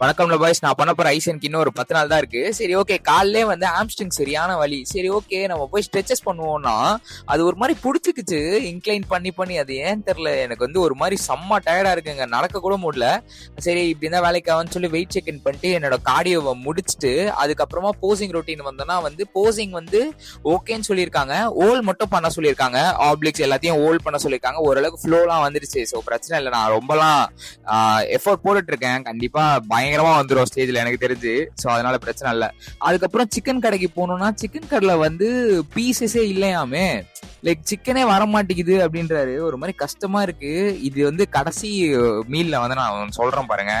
வணக்கம்ல boys. நான் பண்ண போற ஐசனுக்கு இன்னும் ஒரு 10 நாள் தான் இருக்கு. சரி ஓகே, காலையிலே வந்து ஆம்ஸ்ட்ரிங் சரியான வலி. சரி ஓகே, நம்ம போய் ஸ்ட்ரெச்சஸ் பண்ணுவோம்னா அது ஒரு மாதிரி புடிச்சுக்குச்சு. இன்க்ளைன் பண்ணி பண்ணி அது ஏன் தெரியல, எனக்கு வந்து ஒரு மாதிரி செம்ம டயர்டா இருக்குங்க, நடக்க கூட முடியல. சரி இப்படி இருந்தா வேலைக்கு ஆகும்னு சொல்லி வெயிட் செக் இன் பண்ணிட்டு என்னோட கார்டியோவை முடிச்சுட்டு அதுக்கப்புறமா போசிங் ரொட்டீன் வந்தோம்னா வந்து போசிங் வந்து ஓகேன்னு சொல்லியிருக்காங்க. ஓல் மட்டும் பண்ண சொல்லியிருக்காங்க, ஆப்ளிக்ஸ் எல்லாத்தையும் ஓல் பண்ண சொல்லியிருக்காங்க. ஓரளவுக்கு ஃப்ளோலாம் வந்துருச்சு. ஸோ பிரச்சனை இல்லை, நான் ரொம்பலாம் எஃபோர்ட் போட்டுட்டு இருக்கேன். கண்டிப்பா பயங்கரமா வந்துடும் ஸ்டேஜ்ல எனக்கு தெரிஞ்சு. ஸோ அதனால பிரச்சனை இல்லை. அதுக்கப்புறம் சிக்கன் கடைக்கு போனோம்னா சிக்கன் கடையில வந்து பீசஸே இல்லையாமே, லைக் சிக்கனே வர மாட்டேங்குது அப்படின்றாரு. ஒரு மாதிரி கஷ்டமா இருக்கு. இது வந்து கடைசி மீல்ல வந்து நான் சொல்றேன் பாருங்க.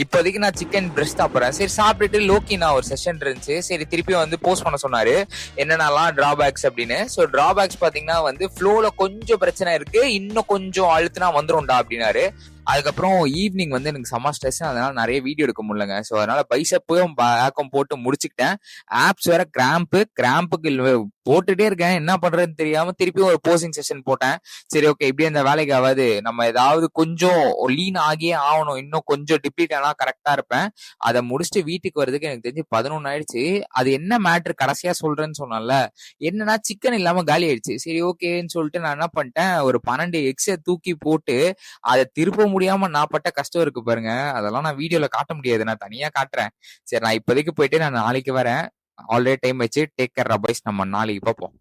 இப்போதைக்கு நான் சிக்கன் பிரஸ்ட் சாப்பிட்றேன். சரி சாப்பிட்டுட்டு லோக்கி நான் ஒரு செஷன் இருந்துச்சு, சரி திருப்பி வந்து போஸ்ட் பண்ண சொன்னாரு என்னென்னலாம் டிராபேக்ஸ் அப்படின்னு. ஸோ டிராபேக்ஸ் பாத்தீங்கன்னா வந்து ஃப்ளோல கொஞ்சம் பிரச்சனை இருக்கு, இன்னும் கொஞ்சம் அழுத்தினா வந்துரும்டா அப்படின்னாரு. அதுக்கப்புறம் ஈவினிங் வந்து எனக்கு செம்ம ஸ்ட்ரெஸ், அதனால நிறைய வீடியோ எடுக்க முடியலங்க. ஸோ அதனால பைசப்பும் பேக்கும் போட்டு முடிச்சுக்கிட்டேன். ஆப்ஸ் வேற கிராம்புக்கு போட்டுட்டே இருக்கேன், என்ன பண்றதுன்னு தெரியாம திருப்பி ஒரு போசிங் செஷன் போட்டேன். சரி ஓகே, இப்படியே இந்த வேலைக்கு ஆகாது, நம்ம ஏதாவது கொஞ்சம் லீன் ஆகியே ஆகணும், இன்னும் கொஞ்சம் டிப்ளீட் ஆனா கரெக்டா இருப்பேன். அதை முடிச்சுட்டு வீட்டுக்கு வர்றதுக்கு எனக்கு தெரிஞ்சு 11 ஆயிடுச்சு. அது என்ன மேட்ரு கடைசியா சொல்றேன்னு சொன்னால, என்னன்னா சிக்கன் இல்லாம காலி ஆயிடுச்சு. சரி ஓகேன்னு சொல்லிட்டு நான் என்ன பண்ணிட்டேன், ஒரு 12 எக்ஸை தூக்கி போட்டு அதை திருப்ப முடியாம நான் பட்ட கஷ்டம் இருக்கு பாருங்க, அதெல்லாம் நான் வீடியோல காட்ட முடியாது, நான் தனியா காட்டுறேன். சரி நான் இப்போதைக்கு போயிட்டு நான் நாளைக்கு வரேன். ஆல்ரெடி டைம் வச்சு டேக் கேர் பாய்ஸ், நம்ம நாளைக்கு பார்ப்போம்.